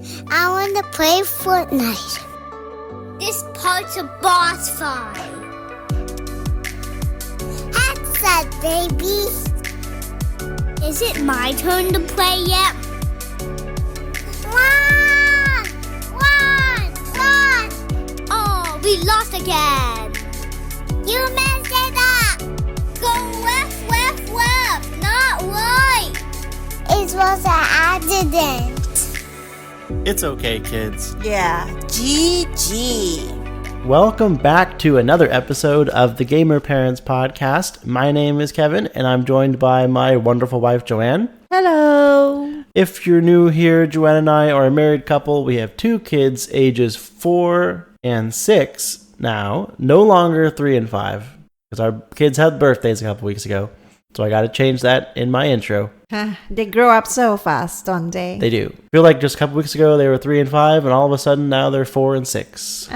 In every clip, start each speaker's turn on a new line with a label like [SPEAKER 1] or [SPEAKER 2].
[SPEAKER 1] I want to play Fortnite. This part's a boss fight. Headset, baby. Is it my turn to play yet? Run! Oh, we lost again. You messed it up. Go left, not right. It was an accident.
[SPEAKER 2] It's okay, kids.
[SPEAKER 3] Yeah, GG.
[SPEAKER 2] Welcome back to another episode of the Gamer Parents Podcast. My name is Kevin, and I'm joined by my wonderful wife, Joanne.
[SPEAKER 3] Hello.
[SPEAKER 2] If you're new here, Joanne and I are a married couple. We have two kids, ages 4 and 6 now, no longer 3 and 5, because our kids had birthdays a couple weeks ago. So I got to change that in my intro.
[SPEAKER 3] They grow up so fast, don't they?
[SPEAKER 2] They do. I feel like just a couple weeks ago they were 3 and 5, and all of a sudden now they're 4 and 6. So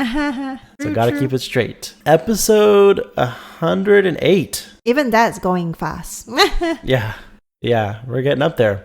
[SPEAKER 2] got to keep it straight. Episode 108.
[SPEAKER 3] Even that's going fast.
[SPEAKER 2] Yeah, we're getting up there.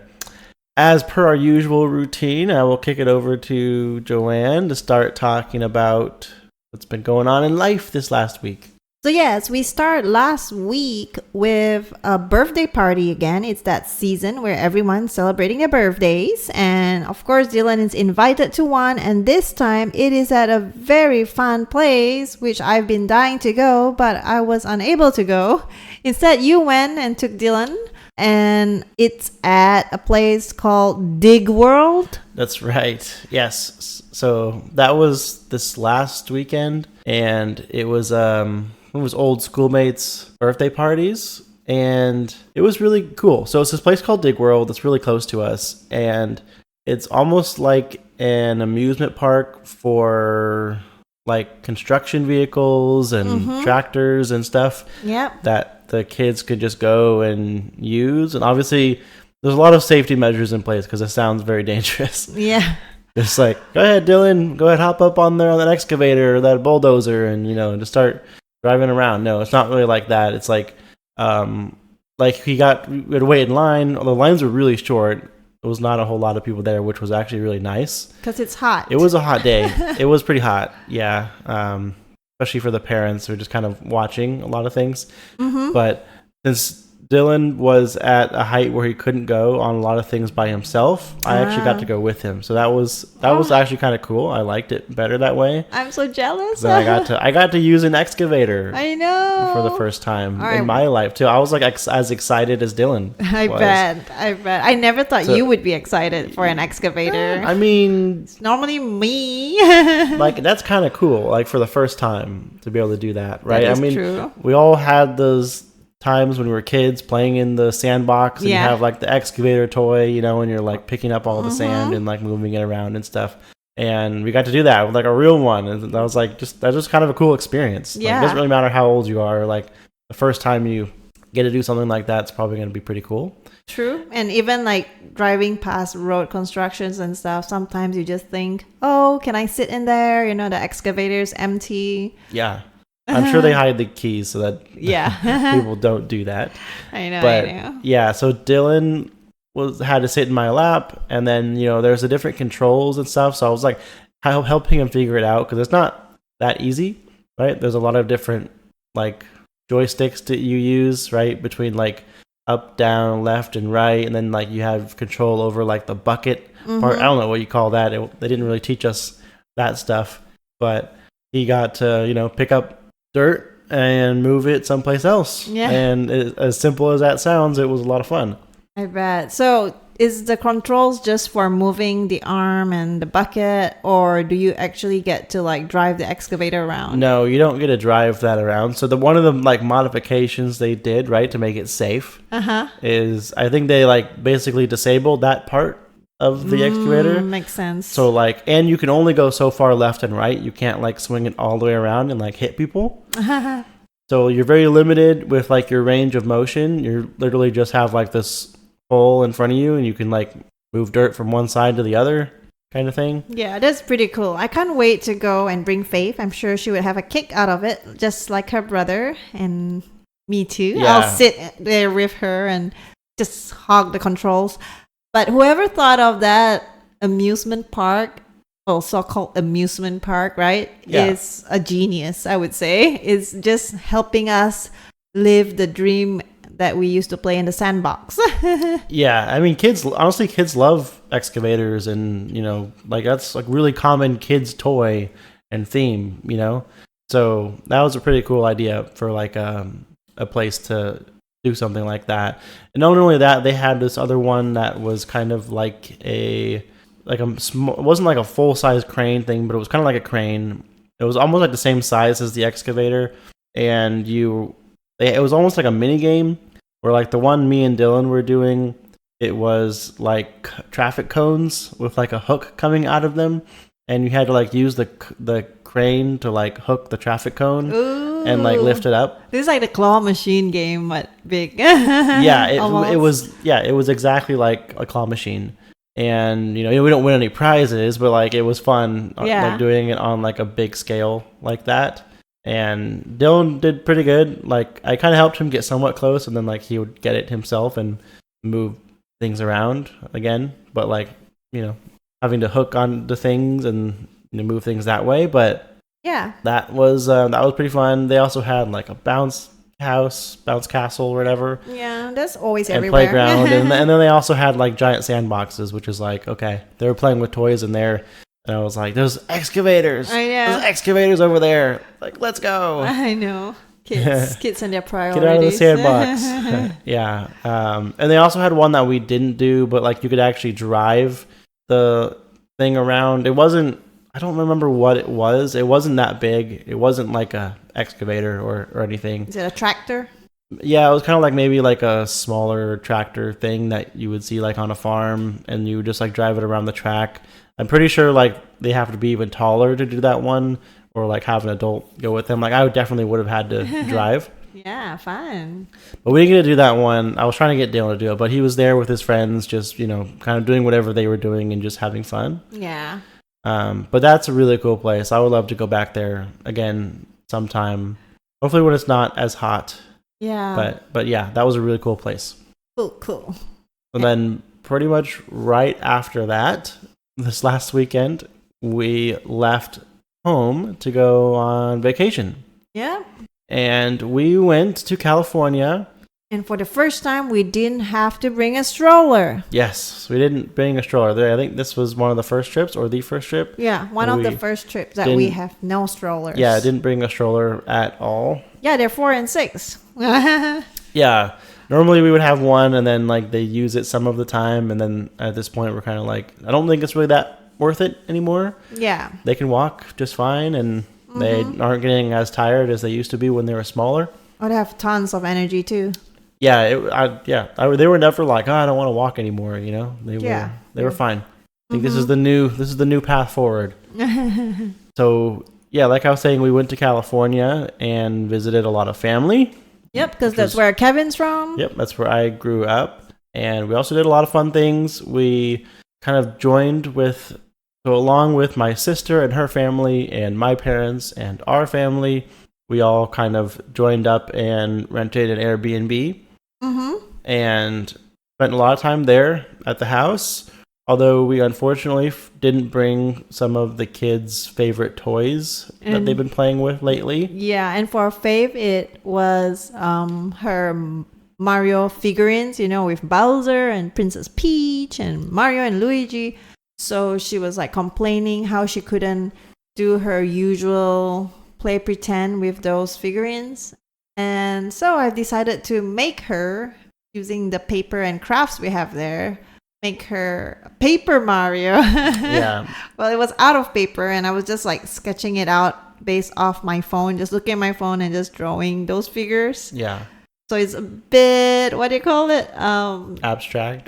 [SPEAKER 2] As per our usual routine, I will kick it over to Joanne to start talking about what's been going on in life this last week.
[SPEAKER 3] So yes, we start last week with a birthday party again. It's that season where everyone's celebrating their birthdays. And of course, Dylan is invited to one. And this time it is at a very fun place, which I've been dying to go, but I was unable to go. Instead, you went and took Dylan. And it's at a place called Dig World.
[SPEAKER 2] That's right. Yes. So that was this last weekend. And it was old schoolmates' birthday parties, and it was really cool. So it's this place called Dig World that's really close to us, and it's almost like an amusement park for like construction vehicles and tractors and stuff.
[SPEAKER 3] Yep.
[SPEAKER 2] That the kids could just go and use. And obviously there's a lot of safety measures in place because it sounds very dangerous.
[SPEAKER 3] Yeah.
[SPEAKER 2] It's like, go ahead, Dylan, go ahead, hop up on there on that excavator or that bulldozer and, just start driving around. No, it's not really like that. It's like we had to wait in line. The lines were really short. There was not a whole lot of people there, which was actually really nice.
[SPEAKER 3] Because it's hot.
[SPEAKER 2] It was a hot day. It was pretty hot, yeah. Especially for the parents who are just kind of watching a lot of things. Mm-hmm. But since Dylan was at a height where he couldn't go on a lot of things by himself, I actually got to go with him. So that was actually kind of cool. I liked it better that way.
[SPEAKER 3] I'm so jealous.
[SPEAKER 2] But I got to use an excavator.
[SPEAKER 3] I know.
[SPEAKER 2] For the first time in my life too. I was like as excited as Dylan.
[SPEAKER 3] I bet. I never thought you would be excited for an excavator.
[SPEAKER 2] I mean,
[SPEAKER 3] it's normally me.
[SPEAKER 2] Like that's kind of cool. Like for the first time to be able to do that, right?
[SPEAKER 3] That is true.
[SPEAKER 2] We all had those times when we were kids playing in the sandbox and you have like the excavator toy, and you're like picking up all the sand and like moving it around and stuff. And we got to do that with like a real one. And that was like that's just kind of a cool experience.
[SPEAKER 3] Yeah.
[SPEAKER 2] Like, it doesn't really matter how old you are. Like the first time you get to do something like that, it's probably going to be pretty cool.
[SPEAKER 3] True. And even like driving past road constructions and stuff, sometimes you just think, oh, can I sit in there? The excavator's empty.
[SPEAKER 2] Yeah. I'm sure they hide the keys so that people don't do that.
[SPEAKER 3] I know.
[SPEAKER 2] But yeah, so Dylan had to sit in my lap, and then there's the different controls and stuff. So I was like helping him figure it out because it's not that easy, right? There's a lot of different like joysticks that you use, right, between like up, down, left, and right, and then like you have control over like the bucket part. I don't know what you call that. They didn't really teach us that stuff, but he got to pick up dirt and move it someplace else. Yeah. And as simple as that sounds, it was a lot of fun.
[SPEAKER 3] I bet. So is the controls just for moving the arm and the bucket, or do you actually get to like drive the excavator around?
[SPEAKER 2] No, you don't get to drive that around. So one of the like modifications they did, right, to make it safe is I think they like basically disabled that part of the excavator.
[SPEAKER 3] Makes sense.
[SPEAKER 2] So like, and you can only go so far left and right. You can't like swing it all the way around and like hit people. So you're very limited with like your range of motion. You literally just have like this hole in front of you and you can like move dirt from one side to the other kind of thing.
[SPEAKER 3] Yeah, that's pretty cool. I can't wait to go and bring Faith. I'm sure she would have a kick out of it, just like her brother and me too. Yeah. I'll sit there with her and just hog the controls. But whoever thought of that amusement park, well, so-called amusement park, right?
[SPEAKER 2] Yeah.
[SPEAKER 3] Is a genius, I would say. It's just helping us live the dream that we used to play in the sandbox.
[SPEAKER 2] Yeah, I mean, kids love excavators, and like that's like really common kids toy and theme, so that was a pretty cool idea for like a place to do something like that. And not only that, they had this other one that was kind of like it wasn't like a full-size crane thing, but it was kind of like a crane. It was almost like the same size as the excavator, and it was almost like a mini game where like the one me and Dylan were doing, it was like traffic cones with like a hook coming out of them, and you had to like use the crane to like hook the traffic cone.
[SPEAKER 3] Ooh.
[SPEAKER 2] And like lift it up.
[SPEAKER 3] This is like the claw machine game, but big.
[SPEAKER 2] Yeah, it was exactly like a claw machine. And we don't win any prizes, but like it was fun, like doing it on like a big scale like that. And Dylan did pretty good. Like I kind of helped him get somewhat close, and then like he would get it himself and move things around again. But like having to hook on the things and move things that way. But
[SPEAKER 3] yeah,
[SPEAKER 2] that was pretty fun. They also had like a bounce castle, or whatever.
[SPEAKER 3] Yeah, that's always
[SPEAKER 2] and
[SPEAKER 3] everywhere.
[SPEAKER 2] Playground, and then they also had like giant sandboxes, which is like, okay, they were playing with toys in there, and I was like, "There's excavators!
[SPEAKER 3] I know.
[SPEAKER 2] There's excavators over there! Like, let's go!"
[SPEAKER 3] I know. Kids and their priorities.
[SPEAKER 2] Get out of the sandbox. Yeah, and they also had one that we didn't do, but like you could actually drive the thing around. It wasn't. I don't remember what it was. It wasn't that big. It wasn't like a excavator or anything.
[SPEAKER 3] Is it a tractor?
[SPEAKER 2] Yeah, it was kind of like maybe like a smaller tractor thing that you would see like on a farm, and you would just like drive it around the track. I'm pretty sure like they have to be even taller to do that one, or like have an adult go with them. Like I definitely would have had to drive.
[SPEAKER 3] Yeah, fun.
[SPEAKER 2] But we didn't get to do that one. I was trying to get Dylan to do it, but he was there with his friends, just kind of doing whatever they were doing and just having fun.
[SPEAKER 3] Yeah.
[SPEAKER 2] But that's a really cool place. I would love to go back there again sometime. Hopefully when it's not as hot.
[SPEAKER 3] Yeah.
[SPEAKER 2] But yeah, that was a really cool place.
[SPEAKER 3] Cool.
[SPEAKER 2] And then pretty much right after that, this last weekend, we left home to go on vacation.
[SPEAKER 3] Yeah.
[SPEAKER 2] And we went to California.
[SPEAKER 3] And for the first time, we didn't have to bring a stroller.
[SPEAKER 2] Yes, we didn't bring a stroller. I think this was one of the first trips, or the first trip.
[SPEAKER 3] Yeah, one of the first trips that we have no strollers.
[SPEAKER 2] Yeah, I didn't bring a stroller at all.
[SPEAKER 3] Yeah, they're 4 and 6.
[SPEAKER 2] Yeah, normally we would have one, and then like they use it some of the time, and then at this point we're kind of like, I don't think it's really that worth it anymore.
[SPEAKER 3] Yeah.
[SPEAKER 2] They can walk just fine, and they aren't getting as tired as they used to be when they were smaller.
[SPEAKER 3] Oh, they have tons of energy too.
[SPEAKER 2] Yeah, they were never like, oh, I don't want to walk anymore. They were fine. I think this is the new path forward. So yeah, like I was saying, we went to California and visited a lot of family.
[SPEAKER 3] Yep, because that's where Kevin's from.
[SPEAKER 2] Yep, that's where I grew up, and we also did a lot of fun things. We kind of along with my sister and her family, and my parents and our family. We all kind of joined up and rented an Airbnb. And spent a lot of time there at the house, although we unfortunately didn't bring some of the kids' favorite toys that they've been playing with lately.
[SPEAKER 3] Yeah, and for Faith, it was her Mario figurines, with Bowser and Princess Peach and Mario and Luigi. So she was like complaining how she couldn't do her usual play pretend with those figurines. And so I decided to make her, using the paper and crafts we have there, make her a paper Mario.
[SPEAKER 2] Yeah.
[SPEAKER 3] Well, it was out of paper, and I was just like sketching it out based off my phone, just looking at my phone and just drawing those figures.
[SPEAKER 2] Yeah.
[SPEAKER 3] So it's a bit, what do you call it?
[SPEAKER 2] Abstract.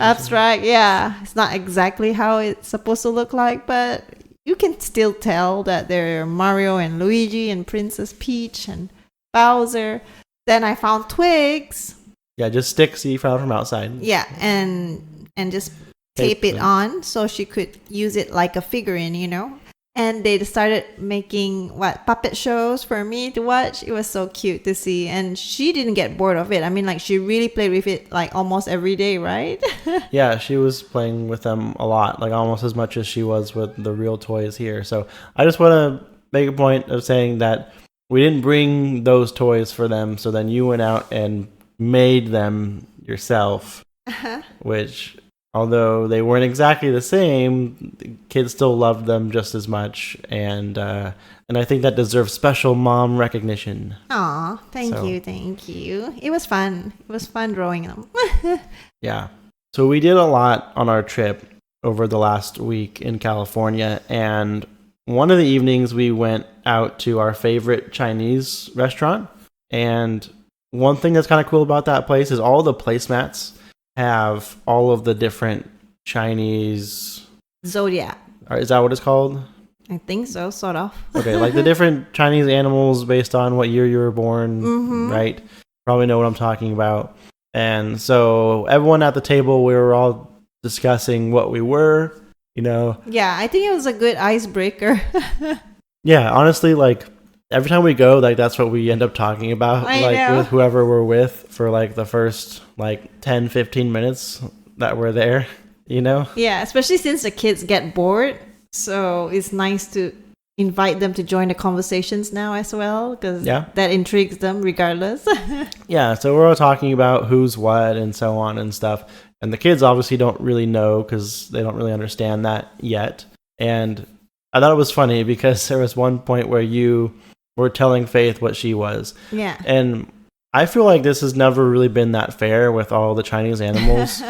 [SPEAKER 3] Yeah. It's not exactly how it's supposed to look like, but you can still tell that they're Mario and Luigi and Princess Peach and Bowser. Then I found twigs.
[SPEAKER 2] Yeah, just sticks you found from outside.
[SPEAKER 3] Yeah, and just tape it on so she could use it like a figurine, And they started making puppet shows for me to watch. It was so cute to see, and she didn't get bored of it. I mean, like she really played with it like almost every day, right?
[SPEAKER 2] Yeah, she was playing with them a lot, like almost as much as she was with the real toys here. So I just want to make a point of saying that we didn't bring those toys for them. So then you went out and made them yourself, which, although they weren't exactly the same, the kids still loved them just as much, and I think that deserves special mom recognition.
[SPEAKER 3] Aw, thank you. It was fun. It was fun drawing them.
[SPEAKER 2] Yeah. So we did a lot on our trip over the last week in California, and one of the evenings we went out to our favorite Chinese restaurant, and one thing that's kind of cool about that place is all the placemats have all of the different Chinese
[SPEAKER 3] Zodiac.
[SPEAKER 2] Is that what it's called?
[SPEAKER 3] I think so, sort of.
[SPEAKER 2] Okay, like the different Chinese animals based on what year you were born, right? Probably know what I'm talking about. And so everyone at the table, we were all discussing what we were, you know.
[SPEAKER 3] Yeah, I think it was a good icebreaker.
[SPEAKER 2] Yeah, honestly, like every time we go, like that's what we end up talking about, with whoever we're with for like the first like 10, 15 minutes that we're there, you know?
[SPEAKER 3] Yeah, especially since the kids get bored. So it's nice to invite them to join the conversations now as well, because that intrigues them regardless.
[SPEAKER 2] Yeah, so we're all talking about who's what and so on and stuff. And the kids obviously don't really know because they don't really understand that yet. And I thought it was funny because there was one point where you were telling Faith what she was.
[SPEAKER 3] Yeah.
[SPEAKER 2] And I feel like this has never really been that fair with all the Chinese animals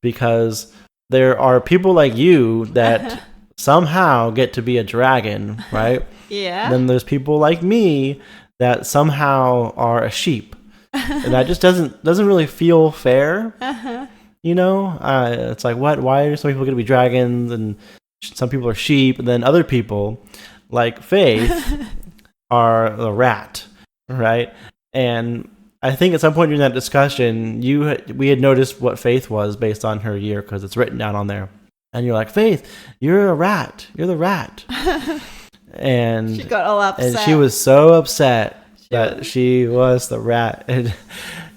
[SPEAKER 2] because there are people like you that somehow get to be a dragon, right?
[SPEAKER 3] Yeah.
[SPEAKER 2] And then there's people like me that somehow are a sheep. And that just doesn't really feel fair. You know? It's like, what? Why are some people going to be dragons and some people are sheep, and then other people like Faith are the rat, right? And I think at some point during that discussion, we had noticed what Faith was based on her year because it's written down on there. And you're like, Faith, you're a rat. You're the rat. And
[SPEAKER 3] she got all upset.
[SPEAKER 2] And she was so upset that she was the rat.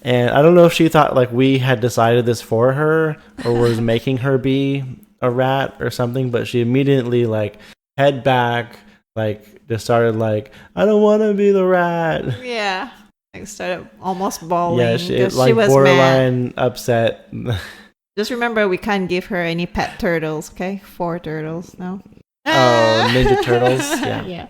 [SPEAKER 2] And I don't know if she thought like we had decided this for her or was making her be a rat or something, but she immediately like head back, like just started like, I don't want to be the rat.
[SPEAKER 3] Yeah. Like started almost bawling.
[SPEAKER 2] Yeah, she was
[SPEAKER 3] borderline mad.
[SPEAKER 2] Upset.
[SPEAKER 3] Just remember, we can't give her any pet turtles, okay? 4 turtles, no?
[SPEAKER 2] Oh, Ninja Turtles? Yeah.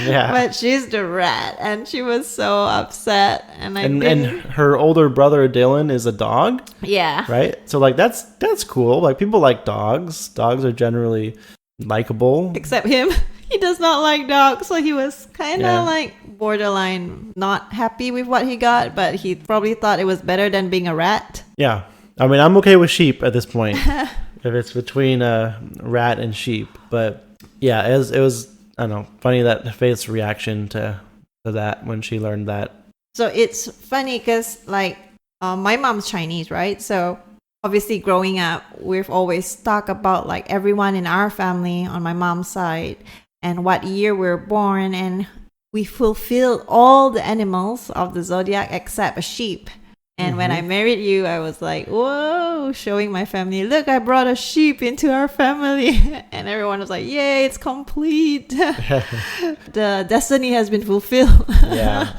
[SPEAKER 2] Yeah.
[SPEAKER 3] But she's the rat, and she was so upset. And
[SPEAKER 2] her older brother, Dylan, is a dog?
[SPEAKER 3] Yeah.
[SPEAKER 2] Right? So, like, that's cool. Like, people like dogs. Dogs are generally likable.
[SPEAKER 3] Except him. He does not like dogs, so he was kind of like borderline not happy with what he got, but he probably thought it was better than being a rat.
[SPEAKER 2] Yeah. I mean, I'm okay with sheep at this point, if it's between a rat and sheep. But yeah, it was I don't know, funny that Faith's reaction to that when she learned that.
[SPEAKER 3] So it's funny because like my mom's Chinese, right? So obviously growing up, we've always talked about like everyone in our family on my mom's side and what year we're born, and we fulfilled all the animals of the zodiac except a sheep. And when I married you, I was like, whoa, showing my family, look, I brought a sheep into our family. And everyone was like, yay, it's complete. The destiny has been fulfilled.
[SPEAKER 2] Yeah.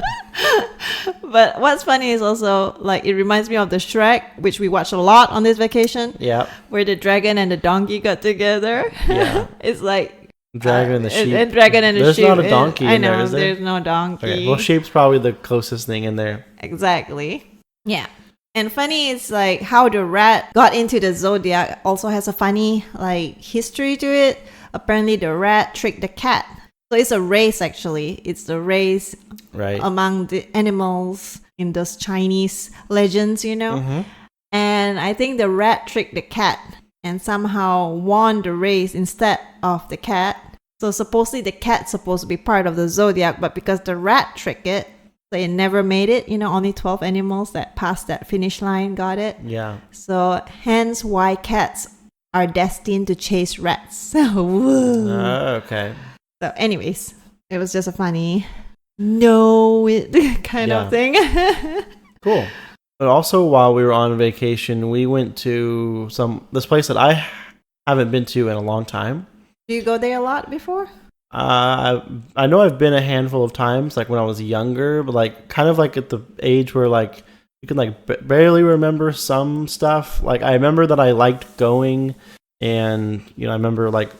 [SPEAKER 3] But what's funny is also, like, it reminds me of the Shrek, which we watched a lot on this vacation.
[SPEAKER 2] Yeah.
[SPEAKER 3] Where the dragon and the donkey got together.
[SPEAKER 2] Yeah.
[SPEAKER 3] It's like,
[SPEAKER 2] dragon and the sheep.
[SPEAKER 3] And dragon and the
[SPEAKER 2] there's
[SPEAKER 3] sheep.
[SPEAKER 2] There's not a donkey in there, is there?
[SPEAKER 3] There's no donkey.
[SPEAKER 2] Okay. Well, sheep's probably the closest thing in there.
[SPEAKER 3] Exactly. Yeah. And funny is like how the rat got into the zodiac also has a funny like history to it. Apparently the rat tricked the cat. So it's a race actually. It's the race among the animals in those Chinese legends, you know. Mm-hmm. And I think the rat tricked the cat and somehow won the race instead of the cat. So supposedly the cat's supposed to be part of the zodiac, but because the rat tricked it, they never made it. You know, only 12 animals that passed that finish line got it. Yeah. So hence why cats are destined to chase rats.
[SPEAKER 2] Okay.
[SPEAKER 3] So anyways, it was just a funny kind
[SPEAKER 2] Yeah.
[SPEAKER 3] of thing.
[SPEAKER 2] Cool. But also, while we were on vacation, we went to this place that I haven't been to in a long time.
[SPEAKER 3] Do you go there a lot before?
[SPEAKER 2] I know I've been a handful of times, like when I was younger, but like kind of like at the age where like you can like barely remember some stuff. Like I remember that I liked going, and I remember like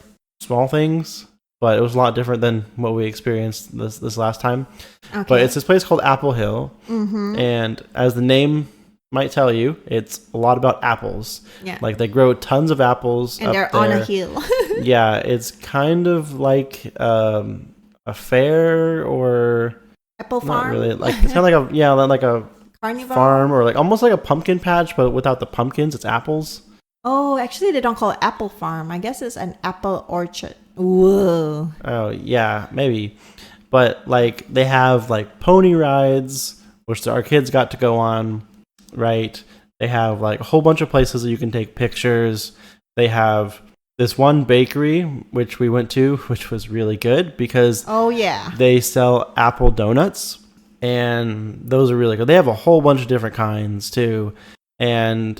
[SPEAKER 2] small things, but it was a lot different than what we experienced this last time.
[SPEAKER 3] Okay.
[SPEAKER 2] But it's this place called Apple Hill, and as the name might tell you, it's a lot about apples.
[SPEAKER 3] Yeah.
[SPEAKER 2] Like they grow tons of apples,
[SPEAKER 3] and
[SPEAKER 2] up
[SPEAKER 3] they're
[SPEAKER 2] there.
[SPEAKER 3] on a hill.
[SPEAKER 2] Yeah, it's kind of like a fair, or
[SPEAKER 3] Apple
[SPEAKER 2] not
[SPEAKER 3] farm.
[SPEAKER 2] really. Like it's kind of like a
[SPEAKER 3] Carnival.
[SPEAKER 2] farm, or like almost like a pumpkin patch, but without the pumpkins, it's apples.
[SPEAKER 3] Oh, actually, they don't call it apple farm. I guess it's an apple orchard. Whoa.
[SPEAKER 2] Oh yeah, maybe. But like they have like pony rides, which our kids got to go on, right? They have like a whole bunch of places that you can take pictures. They have this one bakery, which we went to, which was really good because
[SPEAKER 3] Oh yeah.
[SPEAKER 2] they sell apple donuts, and those are really good. They have a whole bunch of different kinds too, and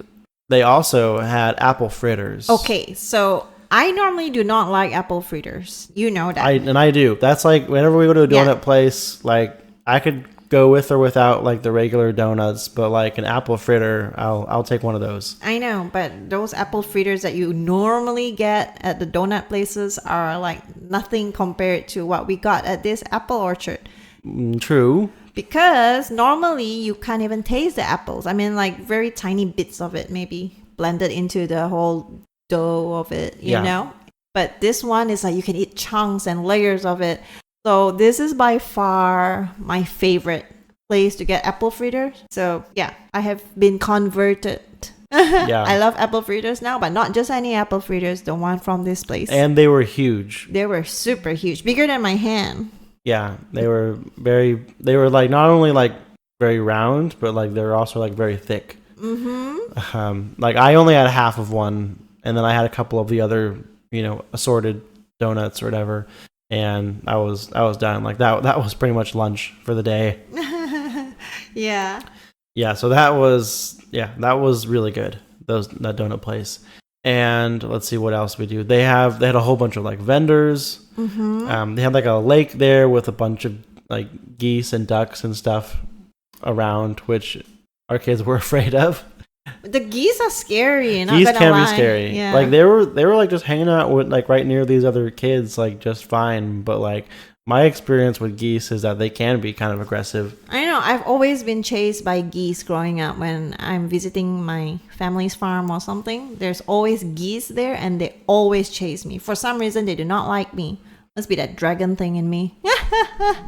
[SPEAKER 2] they also had apple fritters.
[SPEAKER 3] Okay, so I normally do not like apple fritters. You know that.
[SPEAKER 2] I do. That's like whenever we go to a donut place, like I could go with or without like the regular donuts, but like an apple fritter, I'll take one of those.
[SPEAKER 3] I know, but those apple fritters that you normally get at the donut places are like nothing compared to what we got at this apple orchard.
[SPEAKER 2] True.
[SPEAKER 3] Because normally you can't even taste the apples. I mean, like very tiny bits of it, maybe blended into the whole dough of it, you know? But this one is like you can eat chunks and layers of it. So this is by far my favorite place to get apple fritters. So yeah, I have been converted.
[SPEAKER 2] Yeah.
[SPEAKER 3] I love apple fritters now, but not just any apple fritters, the one from this place.
[SPEAKER 2] And they were huge.
[SPEAKER 3] They were super huge, bigger than my hand.
[SPEAKER 2] Yeah, they were like not only like very round, but like they were also like very thick. Like I only had half of one, and then I had a couple of the other, assorted donuts or whatever, and I was done. Like that was pretty much lunch for the day.
[SPEAKER 3] Yeah.
[SPEAKER 2] Yeah, so that was really good. That donut place. And let's see what else we do. They had a whole bunch of like vendors. They had like a lake there with a bunch of like geese and ducks and stuff around, which our kids were afraid of.
[SPEAKER 3] The geese are scary. Not
[SPEAKER 2] Geese
[SPEAKER 3] gonna
[SPEAKER 2] can
[SPEAKER 3] lie.
[SPEAKER 2] be scary.
[SPEAKER 3] Yeah.
[SPEAKER 2] Like they were like just hanging out with like right near these other kids, like just fine. But like my experience with geese is that they can be kind of aggressive.
[SPEAKER 3] I know. I've always been chased by geese growing up when I'm visiting my family's farm or something. There's always geese there, and they always chase me. For some reason, they do not like me. Must be that dragon thing in me.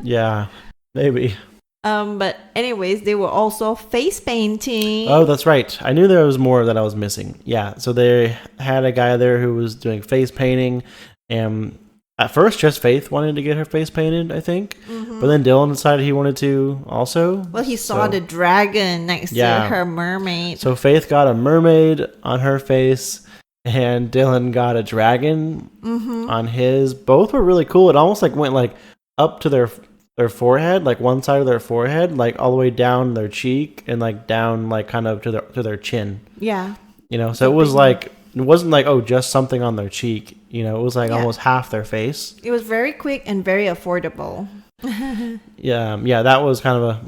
[SPEAKER 2] Yeah, maybe.
[SPEAKER 3] But anyways, they were also face painting.
[SPEAKER 2] Oh, that's right. I knew there was more that I was missing. Yeah, so they had a guy there who was doing face painting, and at first just Faith wanted to get her face painted, I think. But then Dylan decided he wanted to also.
[SPEAKER 3] Well, he saw the dragon next to her mermaid.
[SPEAKER 2] So Faith got a mermaid on her face, and Dylan got a dragon on his. Both were really cool. It almost like went like up to their forehead, like one side of their forehead, like all the way down their cheek, and like down like kind of to their chin.
[SPEAKER 3] Yeah.
[SPEAKER 2] So it was like, it wasn't like, oh, just something on their cheek. It was like almost half their face.
[SPEAKER 3] It was very quick and very affordable.
[SPEAKER 2] Yeah, that was kind of a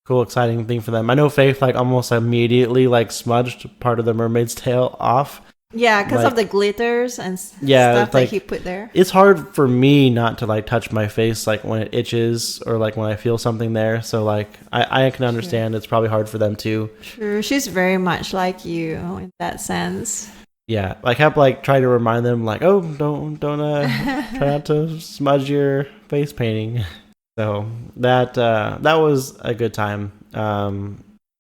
[SPEAKER 2] cool, exciting thing for them. I know Faith like almost immediately like smudged part of the mermaid's tail off.
[SPEAKER 3] Yeah, because
[SPEAKER 2] like,
[SPEAKER 3] of the glitters and stuff
[SPEAKER 2] like,
[SPEAKER 3] that he put there.
[SPEAKER 2] It's hard for me not to like touch my face like when it itches or like when I feel something there. So like I can understand it's probably hard for them too.
[SPEAKER 3] Sure, she's very much like you in that sense.
[SPEAKER 2] Yeah, I kept like trying to remind them like, oh, don't try not to smudge your face painting. So that was a good time.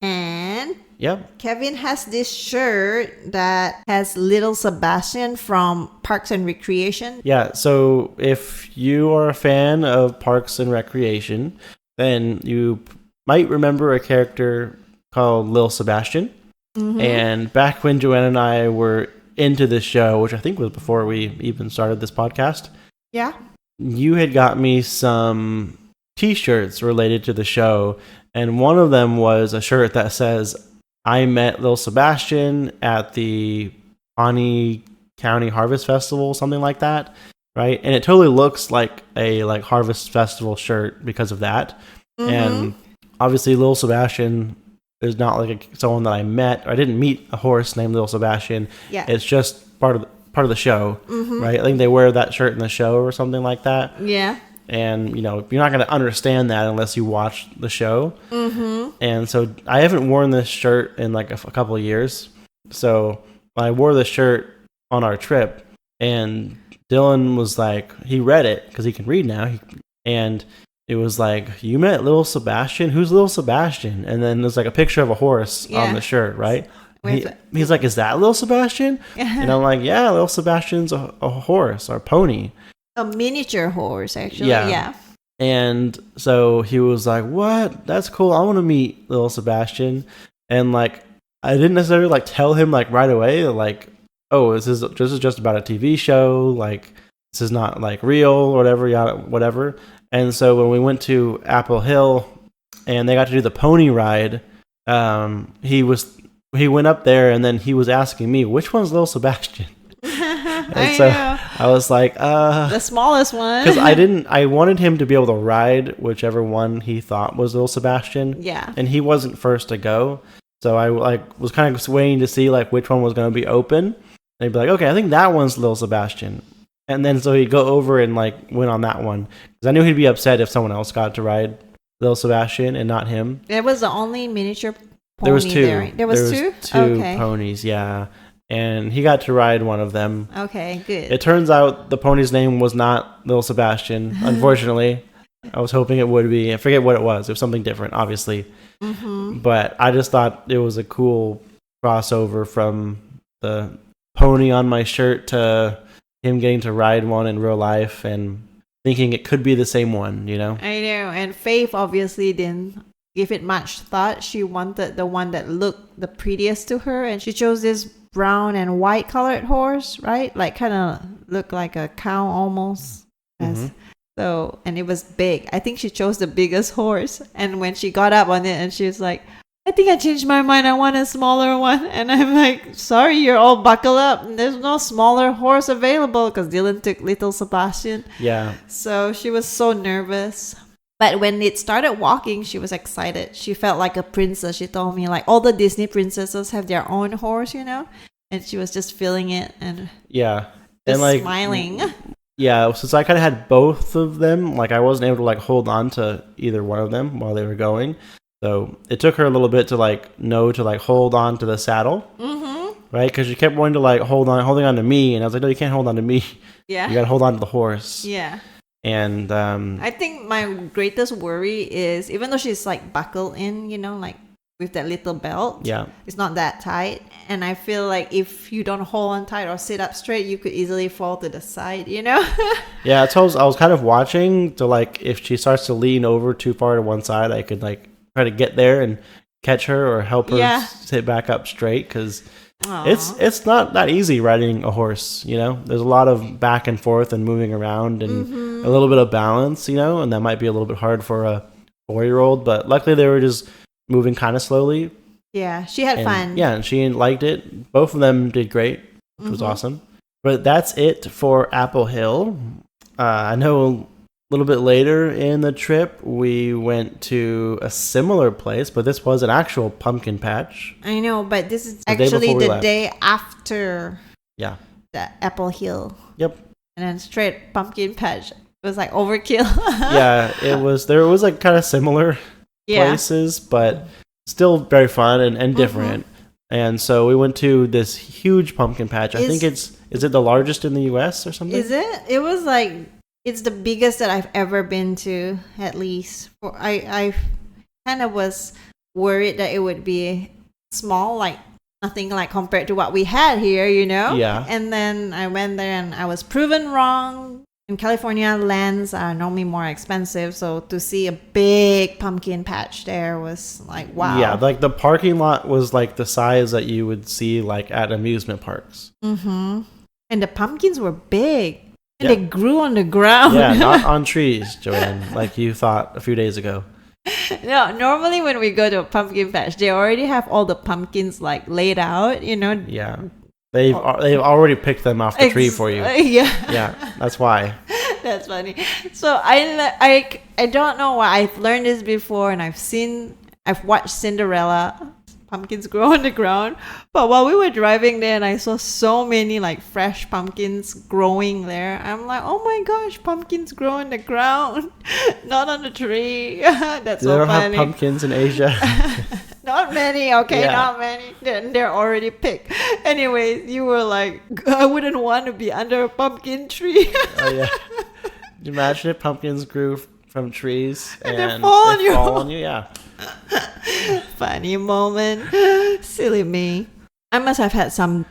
[SPEAKER 3] And
[SPEAKER 2] yep.
[SPEAKER 3] Kevin has this shirt that has little Sebastian from Parks and Recreation.
[SPEAKER 2] Yeah, so if you are a fan of Parks and Recreation, then you might remember a character called Lil Sebastian. And back when Joanne and I were into this show, which I think was before we even started this podcast.
[SPEAKER 3] Yeah.
[SPEAKER 2] you had got me some T-shirts related to the show, and one of them was a shirt that says, "I met Lil Sebastian at the Pawnee County Harvest Festival," something like that, right? And it totally looks like a Harvest Festival shirt because of that. And obviously, Lil Sebastian is not like someone that I met. I didn't meet a horse named Lil Sebastian.
[SPEAKER 3] Yeah.
[SPEAKER 2] It's just part of the show, right? I think they wear that shirt in the show or something like that.
[SPEAKER 3] Yeah.
[SPEAKER 2] And you're not going to understand that unless you watch the show. And so I haven't worn this shirt in like a couple of years. So I wore the shirt on our trip, and Dylan was like, he read it because he can read now, and it was like, "You met Lil Sebastian? Who's Lil Sebastian?" And then there's like a picture of a horse on the shirt, right? He's like, "Is that Lil Sebastian?" And I'm like, "Yeah, Lil Sebastian's a horse or pony."
[SPEAKER 3] A miniature horse, actually.
[SPEAKER 2] Yeah.
[SPEAKER 3] Yeah.
[SPEAKER 2] And so he was like, "What? That's cool. I want to meet Lil Sebastian." And like, I didn't necessarily like tell him like right away, like, "Oh, this is just about a TV show. Like, this is not like real or whatever, whatever." And so when we went to Apple Hill and they got to do the pony ride, he went up there and then he was asking me, "Which one's Lil Sebastian?" And so I was like,
[SPEAKER 3] the smallest one.
[SPEAKER 2] because I wanted him to be able to ride whichever one he thought was Lil Sebastian.
[SPEAKER 3] Yeah.
[SPEAKER 2] And he wasn't first to go. So I was kind of waiting to see like which one was going to be open. And he'd be like, "Okay, I think that one's Lil Sebastian." And then so he'd go over and like went on that one. Because I knew he'd be upset if someone else got to ride Lil Sebastian and not him.
[SPEAKER 3] It was the only miniature pony
[SPEAKER 2] There was two.
[SPEAKER 3] there. There was two?
[SPEAKER 2] Two
[SPEAKER 3] Okay.
[SPEAKER 2] ponies, yeah. And he got to ride one of them.
[SPEAKER 3] Okay, good.
[SPEAKER 2] It turns out the pony's name was not Lil Sebastian, unfortunately. I was hoping it would be. I forget what it was. It was something different, obviously. But I just thought it was a cool crossover from the pony on my shirt to him getting to ride one in real life and thinking it could be the same one,
[SPEAKER 3] I know. And Faith obviously didn't give it much thought. She wanted the one that looked the prettiest to her, and she chose this brown and white colored horse, right? Like kind of looked like a cow almost. So, and it was big. I think she chose the biggest horse. And when she got up on it and she was like, "I think I changed my mind. I want a smaller one." And I'm like, "Sorry, you're all buckled up. There's no smaller horse available," because Dylan took Little Sebastian.
[SPEAKER 2] Yeah.
[SPEAKER 3] So she was so nervous. But when it started walking, she was excited. She felt like a princess. She told me like all the Disney princesses have their own horse, and she was just feeling it and
[SPEAKER 2] Yeah.
[SPEAKER 3] just
[SPEAKER 2] And like
[SPEAKER 3] smiling.
[SPEAKER 2] Yeah, since I kind of had both of them, like I wasn't able to like hold on to either one of them while they were going. So it took her a little bit to like know to like hold on to the saddle, right? Because she kept wanting to like holding on to me, and I was like, "No, you can't hold on to me.
[SPEAKER 3] Yeah.
[SPEAKER 2] You got to hold on to the horse."
[SPEAKER 3] Yeah.
[SPEAKER 2] And
[SPEAKER 3] I think my greatest worry is, even though she's like buckled in, like with that little belt,
[SPEAKER 2] yeah,
[SPEAKER 3] it's not that tight. And I feel like if you don't hold on tight or sit up straight, you could easily fall to the side,
[SPEAKER 2] yeah. I was kind of watching to like if she starts to lean over too far to one side, I could like try to get there and catch her or help her sit back up straight, because it's not that easy riding a horse. There's a lot of back and forth and moving around and a little bit of balance, and that might be a little bit hard for a 4-year-old. But luckily they were just moving kind of slowly.
[SPEAKER 3] Yeah, she had fun.
[SPEAKER 2] Yeah, and she liked it. Both of them did great, which was awesome. But that's it for Apple Hill. I know a little bit later in the trip, we went to a similar place, but this was an actual pumpkin patch.
[SPEAKER 3] I know, but this is
[SPEAKER 2] The day
[SPEAKER 3] actually
[SPEAKER 2] before we
[SPEAKER 3] the
[SPEAKER 2] left.
[SPEAKER 3] day after
[SPEAKER 2] Yeah.
[SPEAKER 3] the Apple Hill.
[SPEAKER 2] Yep.
[SPEAKER 3] And then straight pumpkin patch. It was like overkill.
[SPEAKER 2] Yeah, there was like kind of similar places, but still very fun and different. And so we went to this huge pumpkin patch. I think is it the largest in the US or something?
[SPEAKER 3] Is it? It was like, it's the biggest that I've ever been to, at least. I kind of was worried that it would be small, like nothing like compared to what we had here,
[SPEAKER 2] Yeah.
[SPEAKER 3] And then I went there and I was proven wrong. In California, lands are normally more expensive, so to see a big pumpkin patch there was like, wow.
[SPEAKER 2] Yeah, like the parking lot was like the size that you would see like at amusement parks.
[SPEAKER 3] And the pumpkins were big. And they grew on the ground.
[SPEAKER 2] Yeah, not on trees, Joanne, like you thought a few days ago.
[SPEAKER 3] No, normally when we go to a pumpkin patch, they already have all the pumpkins like laid out, you know.
[SPEAKER 2] Yeah. They've already picked them off the tree for you.
[SPEAKER 3] Yeah.
[SPEAKER 2] Yeah, that's why.
[SPEAKER 3] That's funny. So I don't know why I've learned this before, and I've watched Cinderella. Pumpkins grow on the ground, but while we were driving there and I saw so many like fresh pumpkins growing there, I'm like, oh my gosh, pumpkins grow on the ground, not on the tree. That's so funny. They don't have
[SPEAKER 2] pumpkins in Asia.
[SPEAKER 3] Not many, okay, yeah. Not many. They're already picked. Anyways, you were like, I wouldn't want to be under a pumpkin tree.
[SPEAKER 2] Oh yeah. Can you imagine if pumpkins grew from trees and
[SPEAKER 3] they fall
[SPEAKER 2] on you? Yeah.
[SPEAKER 3] Funny moment. Silly me. I must have had some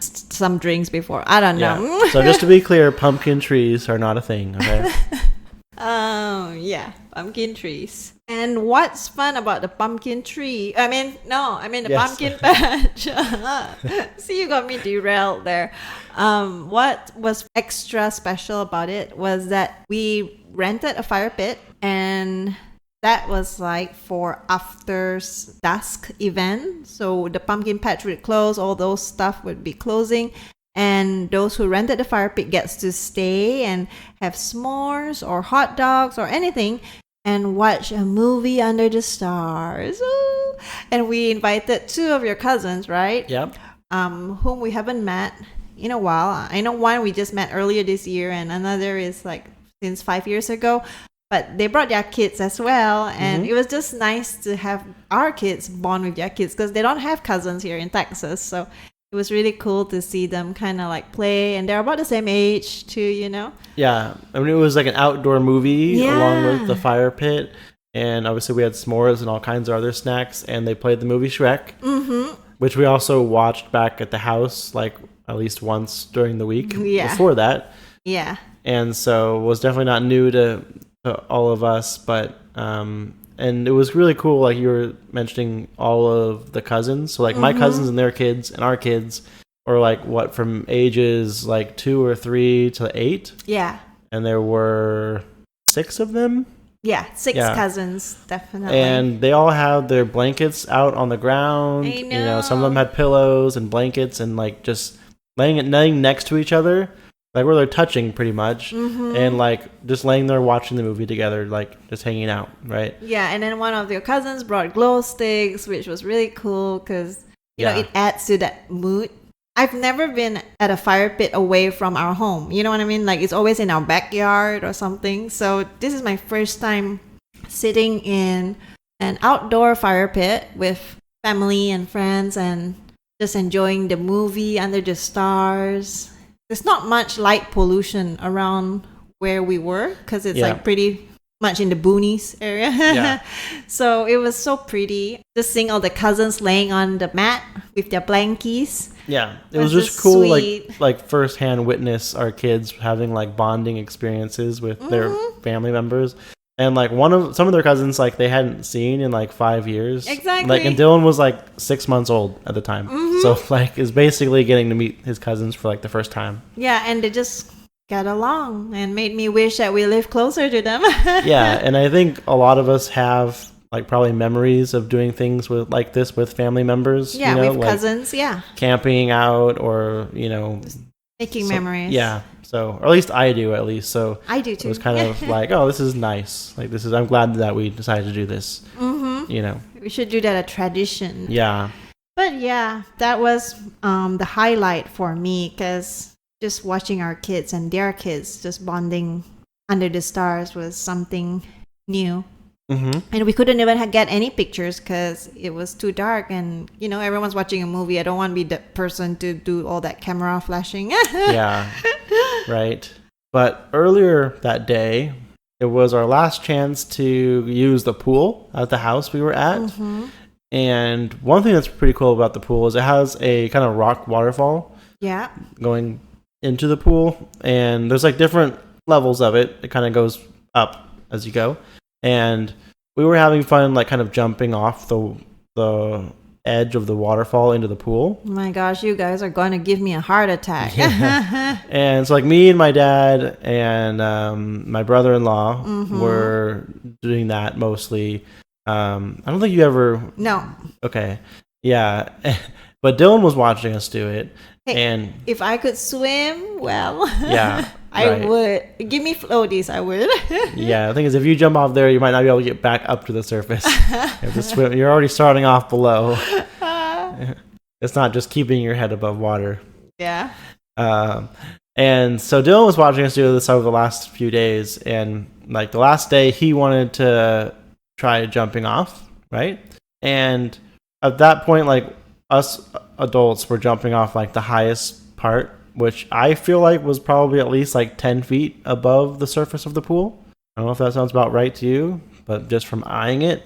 [SPEAKER 3] drinks before. I don't know.
[SPEAKER 2] Yeah. So just to be clear, pumpkin trees are not a thing, okay?
[SPEAKER 3] Yeah, pumpkin trees. And what's fun about the pumpkin tree? The pumpkin patch. See, you got me derailed there. What was extra special about it was that we rented a fire pit, and that was like for after dusk event. So the pumpkin patch would close, all those stuff would be closing. And those who rented the fire pit gets to stay and have s'mores or hot dogs or anything and watch a movie under the stars. Ooh. And we invited 2 of your cousins, right?
[SPEAKER 2] Yep.
[SPEAKER 3] Whom we haven't met in a while. I know one we just met earlier this year, and another is like since 5 years ago. But they brought their kids as well, and it was just nice to have our kids bond with their kids because they don't have cousins here in Texas. So it was really cool to see them kind of like play, and they're about the same age too, you know?
[SPEAKER 2] Yeah. I mean, it was like an outdoor movie along with the fire pit, and obviously we had s'mores and all kinds of other snacks, and they played the movie Shrek, which we also watched back at the house like at least once during the week before that.
[SPEAKER 3] Yeah.
[SPEAKER 2] And so it was definitely not new to all of us, but and it was really cool, like you were mentioning all of the cousins, so like my cousins and their kids and our kids were like from ages like 2 or 3 to 8, and there were 6 of them,
[SPEAKER 3] 6 cousins, definitely,
[SPEAKER 2] and they all had their blankets out on the ground.
[SPEAKER 3] I know.
[SPEAKER 2] You know, some of them had pillows and blankets and like just laying next to each other, like where they're touching pretty much, and like just laying there watching the movie together, like just hanging out, right?
[SPEAKER 3] Yeah, and then one of your cousins brought glow sticks, which was really cool because you know it adds to that mood. I've never been at a fire pit away from our home. You know what I mean? Like it's always in our backyard or something. So this is my first time sitting in an outdoor fire pit with family and friends and just enjoying the movie under the stars. There's not much light pollution around where we were because it's like pretty much in the boonies area. Yeah. So it was so pretty. Just seeing all the cousins laying on the mat with their blankies. Yeah. It was just cool, sweet.
[SPEAKER 2] like firsthand witness our kids having like bonding experiences with their family members. And like some of their cousins, like they hadn't seen in like 5 years.
[SPEAKER 3] Exactly.
[SPEAKER 2] Like, and Dylan was like 6 months old at the time. So like is basically getting to meet his cousins for like the first time.
[SPEAKER 3] Yeah, and they just got along and made me wish that we lived closer to them.
[SPEAKER 2] Yeah, and I think a lot of us have like probably memories of doing things with like this with family members.
[SPEAKER 3] Yeah,
[SPEAKER 2] you know,
[SPEAKER 3] with
[SPEAKER 2] like
[SPEAKER 3] cousins. Yeah,
[SPEAKER 2] camping out or just
[SPEAKER 3] making memories.
[SPEAKER 2] Yeah. So, or at least I do. So
[SPEAKER 3] I do too.
[SPEAKER 2] It was kind of like, oh, this is nice. Like I'm glad that we decided to do this.
[SPEAKER 3] We should do that a tradition.
[SPEAKER 2] Yeah.
[SPEAKER 3] But yeah, that was the highlight for me because just watching our kids and their kids just bonding under the stars was something new. And we couldn't even get any pictures because it was too dark, and everyone's watching a movie. I don't want to be the person to do all that camera flashing.
[SPEAKER 2] Yeah, right. But earlier that day, it was our last chance to use the pool at the house we were at. And one thing that's pretty cool about the pool is it has a kind of rock waterfall going into the pool, and there's like different levels of it. It kind of goes up as you go. And we were having fun, like kind of jumping off the edge of the waterfall into the pool.
[SPEAKER 3] Oh my gosh, you guys are going to give me a heart attack.
[SPEAKER 2] Yeah. And it's like me and my dad and my brother-in-law were doing that mostly. I don't think you ever.
[SPEAKER 3] No.
[SPEAKER 2] Okay. Yeah. But Dylan was watching us do it.
[SPEAKER 3] Hey,
[SPEAKER 2] and
[SPEAKER 3] if I could swim, well,
[SPEAKER 2] yeah,
[SPEAKER 3] I
[SPEAKER 2] right.
[SPEAKER 3] would. Give me floaties, I would.
[SPEAKER 2] Yeah, the thing is, if you jump off there, you might not be able to get back up to the surface. You have to swim. You're already starting off below. It's not just keeping your head above water.
[SPEAKER 3] Yeah.
[SPEAKER 2] And so Dylan was watching us do this over the last few days, and like the last day, he wanted to try jumping off, right? And at that point, like us adults were jumping off like the highest part, which I feel like was probably at least like 10 feet above the surface of the pool. I don't know if that sounds about right to you, but just from eyeing it.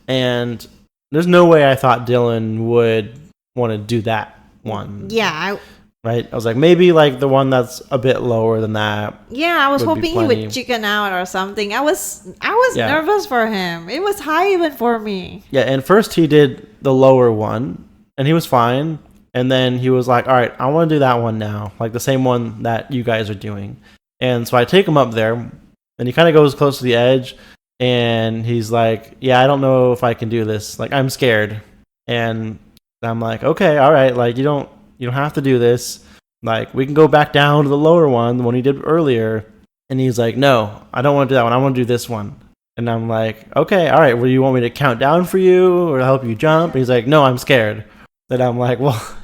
[SPEAKER 2] And there's no way I thought Dylan would want to do that one.
[SPEAKER 3] Yeah.
[SPEAKER 2] Right? I was like, maybe like the one that's a bit lower than that.
[SPEAKER 3] Yeah, I was
[SPEAKER 2] would be
[SPEAKER 3] hoping he would
[SPEAKER 2] plenty.
[SPEAKER 3] chicken out or something. I was
[SPEAKER 2] Yeah.
[SPEAKER 3] nervous for him. It was high even for me.
[SPEAKER 2] Yeah, and first he did the lower one, and he was fine. And then he was like, all right, I want to do that one now, like the same one that you guys are doing. And so I take him up there, and he kind of goes close to the edge, and he's like, yeah, I don't know if I can do this. Like, I'm scared. And I'm like, okay, all right, like you don't have to do this. Like, we can go back down to the lower one, the one he did earlier. And he's like, no, I don't want to do that one. I want to do this one. And I'm like, okay, all right, well, you want me to count down for you or help you jump? And he's like, no, I'm scared. And I'm like, well,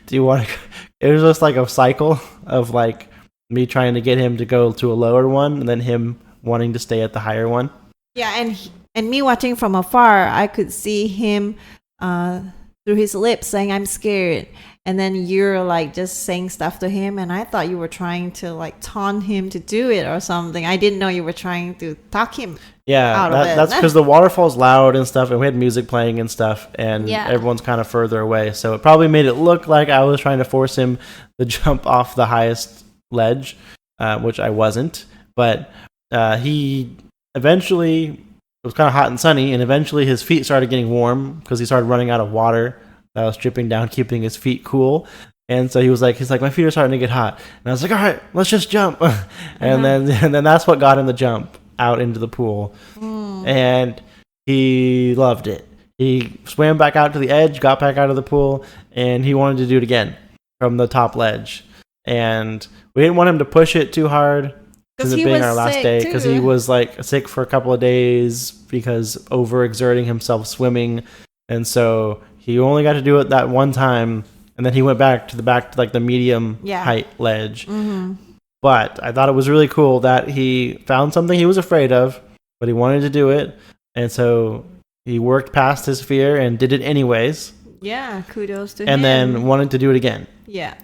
[SPEAKER 2] do you want to? It was just like a cycle of like me trying to get him to go to a lower one and then him wanting to stay at the higher one.
[SPEAKER 3] Yeah, and me watching from afar, I could see him through his lips saying, I'm scared. And then you're like just saying stuff to him, and I thought you were trying to like taunt him to do it or something. I didn't know you were trying to talk him out of it.
[SPEAKER 2] That's because the waterfall's loud and stuff, and we had music playing and stuff, and
[SPEAKER 3] Yeah.
[SPEAKER 2] everyone's kind of further away. So it probably made it look like I was trying to force him to jump off the highest ledge, which I wasn't. But he eventually, it was kind of hot and sunny, and eventually his feet started getting warm because he started running out of water that was dripping down, keeping his feet cool. And so he's like, my feet are starting to get hot. And I was like, all right, let's just jump. And then that's what got him to jump out into the pool. And he loved it. He swam back out to the edge, got back out of the pool, and he wanted to do it again from the top ledge. And we didn't want him to push it too hard because it being our last day, because he was like sick for a couple of days because overexerting himself swimming. And so he only got to do it that one time, and then he went back to like the medium height ledge. But I thought it was really cool that he found something he was afraid of, but he wanted to do it, and so he worked past his fear and did it anyways.
[SPEAKER 3] Yeah, kudos to him.
[SPEAKER 2] And then wanted to do it again.
[SPEAKER 3] Yeah.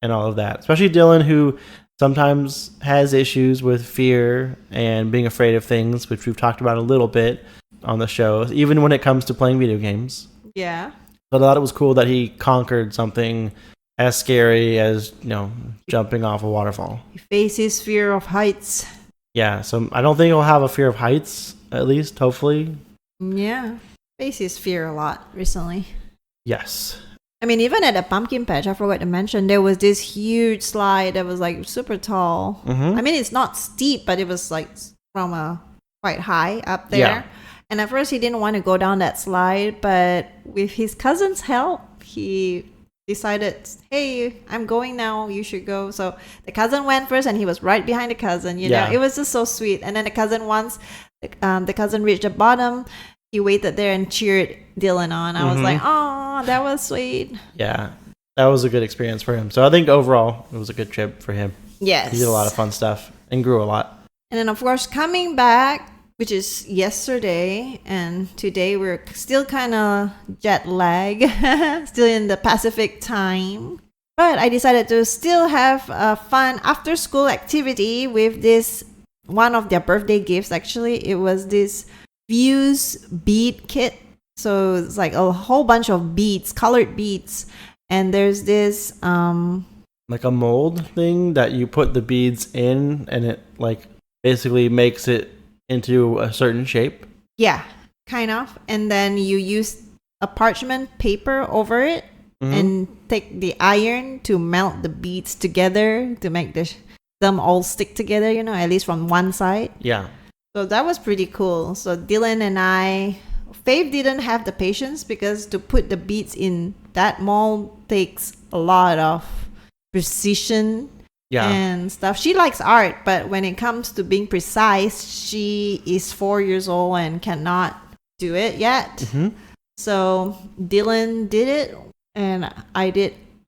[SPEAKER 2] And all of that. Especially Dylan, who sometimes has issues with fear and being afraid of things, which we've talked about a little bit on the show, even when it comes to playing video games.
[SPEAKER 3] Yeah.
[SPEAKER 2] But I thought it was cool that he conquered something as scary as, jumping off a waterfall.
[SPEAKER 3] He faces fear of heights.
[SPEAKER 2] Yeah, so I don't think he'll have a fear of heights, at least, hopefully.
[SPEAKER 3] Yeah. Faces fear a lot recently.
[SPEAKER 2] Yes.
[SPEAKER 3] I mean, even at the pumpkin patch, I forgot to mention, there was this huge slide that was like super tall. I mean, it's not steep, but it was like from a quite high up there.
[SPEAKER 2] Yeah.
[SPEAKER 3] And at first he didn't want to go down that slide, but with his cousin's help, he decided, hey, I'm going now, you should go. So the cousin went first, and he was right behind the cousin. You know, it was just so sweet. And then the cousin, once the cousin reached the bottom, he waited there and cheered Dylan on. I was like, oh, that was sweet.
[SPEAKER 2] Yeah, that was a good experience for him. So I think overall it was a good trip for him.
[SPEAKER 3] Yes.
[SPEAKER 2] He did a lot of fun stuff and grew a lot.
[SPEAKER 3] And then, of course, coming back, which is yesterday, and today we're still kind of jet lag, still in the Pacific time. But I decided to still have a fun after-school activity with this, one of their birthday gifts, actually. It was this Fuse bead kit. So it's like a whole bunch of beads, colored beads. And there's this...
[SPEAKER 2] like a mold thing that you put the beads in, and it like basically makes it into a certain shape.
[SPEAKER 3] Yeah, kind of. And then you use a parchment paper over it and take the iron to melt the beads together to make them all stick together, at least from one side.
[SPEAKER 2] Yeah.
[SPEAKER 3] So that was pretty cool. So Dylan and Faith didn't have the patience because to put the beads in that mold takes a lot of precision and stuff. She likes art, but when it comes to being precise, she is 4 years old and cannot do it yet. So Dylan did it, and I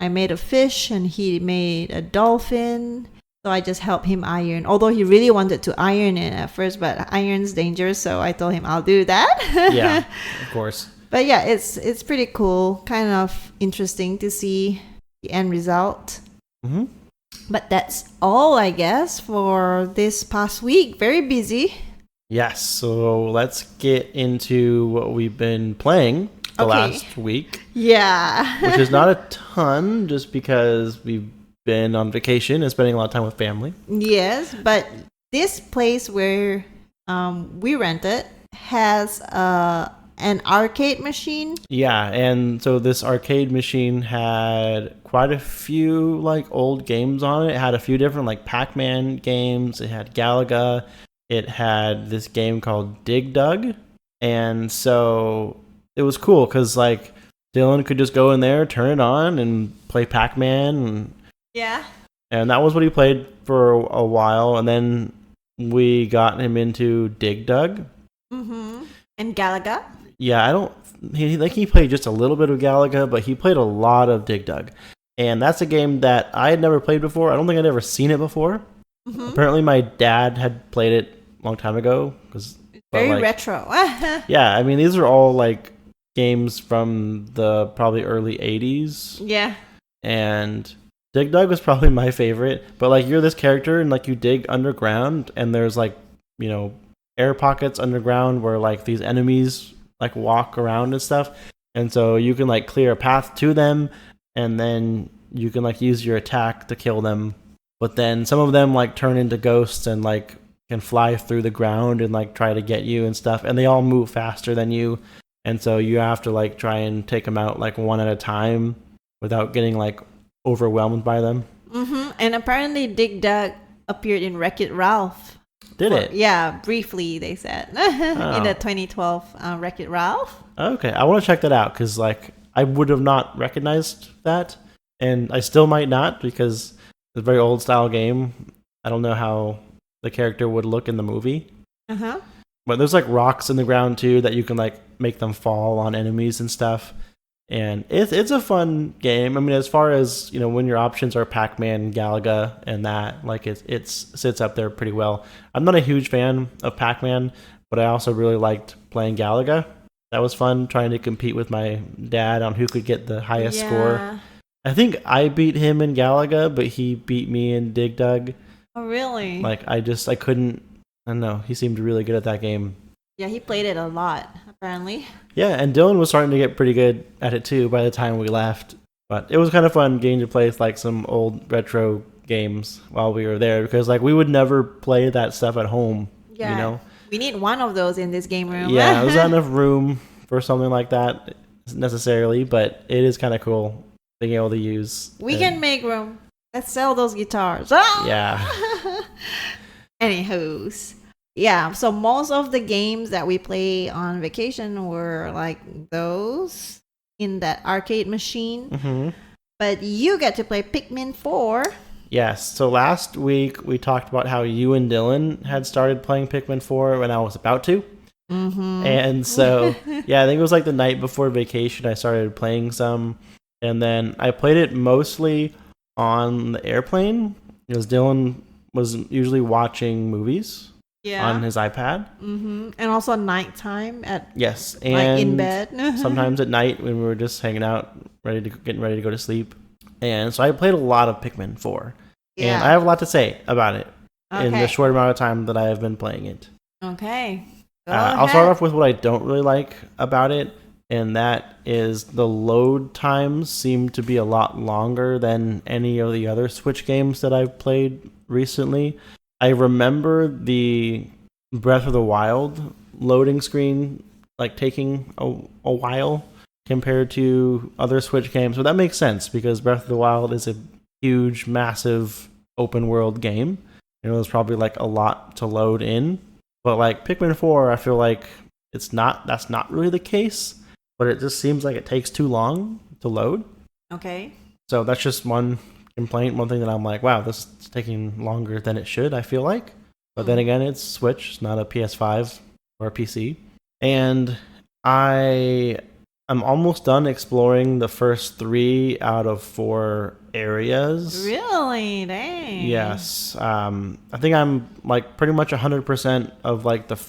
[SPEAKER 3] made a fish, and he made a dolphin. So I just helped him iron. Although he really wanted to iron it at first, but iron's dangerous, so I told him I'll do that.
[SPEAKER 2] Yeah, of course.
[SPEAKER 3] But yeah, it's pretty cool. Kind of interesting to see the end result. But that's all, I guess, for this past week. Very busy.
[SPEAKER 2] Yes, so let's get into what we've been playing the last week.
[SPEAKER 3] Yeah.
[SPEAKER 2] Which is not a ton, just because we've been on vacation and spending a lot of time with family.
[SPEAKER 3] Yes, but this place where we rented has an arcade machine.
[SPEAKER 2] Yeah, and so this arcade machine had quite a few like old games on it. It had a few different like Pac-Man games. It had Galaga. It had this game called Dig Dug. And so it was cool because like Dylan could just go in there, turn it on, and play Pac-Man. And that was what he played for a while. And then we got him into Dig Dug.
[SPEAKER 3] And Galaga.
[SPEAKER 2] Yeah, he played just a little bit of Galaga, but he played a lot of Dig Dug. And that's a game that I had never played before. I don't think I'd ever seen it before. Apparently my dad had played it a long time ago.
[SPEAKER 3] Very retro.
[SPEAKER 2] Yeah, I mean, these are all like games from the probably early 80s.
[SPEAKER 3] Yeah.
[SPEAKER 2] And Dig Dug was probably my favorite. But like you're this character and like you dig underground and there's like, air pockets underground where like these enemies like walk around and stuff, and so you can like clear a path to them, and then you can like use your attack to kill them. But then some of them like turn into ghosts and like can fly through the ground and like try to get you and stuff, and they all move faster than you, and so you have to like try and take them out like one at a time without getting like overwhelmed by them.
[SPEAKER 3] And apparently Dig Dug appeared in Wreck-It Ralph.
[SPEAKER 2] Did it?
[SPEAKER 3] Yeah, briefly, they said. In the 2012 Wreck-It Ralph.
[SPEAKER 2] Okay, I want to check that out because like I would have not recognized that, and I still might not because it's a very old style game. I don't know how the character would look in the movie. But there's like rocks in the ground too that you can like make them fall on enemies and stuff. And it's a fun game. I mean, as far as, when your options are Pac-Man, Galaga, and that, like it sits up there pretty well. I'm not a huge fan of Pac-Man, but I also really liked playing Galaga. That was fun, trying to compete with my dad on who could get the highest score. I think I beat him in Galaga, but he beat me in Dig Dug.
[SPEAKER 3] Oh, really?
[SPEAKER 2] Like, I couldn't, I don't know, he seemed really good at that game.
[SPEAKER 3] Yeah, he played it a lot, apparently.
[SPEAKER 2] Yeah, and Dylan was starting to get pretty good at it too by the time we left. But it was kind of fun getting to play like some old retro games while we were there because like we would never play that stuff at home.
[SPEAKER 3] Yeah, we need one of those in this game room.
[SPEAKER 2] Yeah, there's not enough room for something like that necessarily, but it is kind of cool being able to use.
[SPEAKER 3] We can make room. Let's sell those guitars. Oh!
[SPEAKER 2] Yeah.
[SPEAKER 3] Anywho's. Yeah, so most of the games that we play on vacation were like those in that arcade machine. But you get to play Pikmin 4.
[SPEAKER 2] Yes, so last week we talked about how you and Dylan had started playing Pikmin 4 when I was about to. And so, yeah, I think it was like the night before vacation I started playing some. And then I played it mostly on the airplane because Dylan was usually watching movies. On his iPad.
[SPEAKER 3] And also nighttime at
[SPEAKER 2] yes, and
[SPEAKER 3] like in bed.
[SPEAKER 2] Sometimes at night when we were just hanging out, getting ready to go to sleep. And so I played a lot of Pikmin 4. And I have a lot to say about it in the short amount of time that I have been playing it.
[SPEAKER 3] Okay.
[SPEAKER 2] I'll start off with what I don't really like about it, and that is the load times seem to be a lot longer than any of the other Switch games that I've played recently. I remember the Breath of the Wild loading screen like taking a while, compared to other Switch games, but that makes sense because Breath of the Wild is a huge, massive open world game. There's probably like a lot to load in, but like Pikmin 4, I feel like that's not really the case, but it just seems like it takes too long to load.
[SPEAKER 3] Okay.
[SPEAKER 2] So that's just one complaint, one thing that I'm like, wow, this is taking longer than it should, I feel like. But then again, it's Switch, it's not a PS5 or a PC. And I'm almost done exploring the first 3 out of 4 areas.
[SPEAKER 3] Really? Dang.
[SPEAKER 2] Yes. I think I'm like pretty much 100% of like the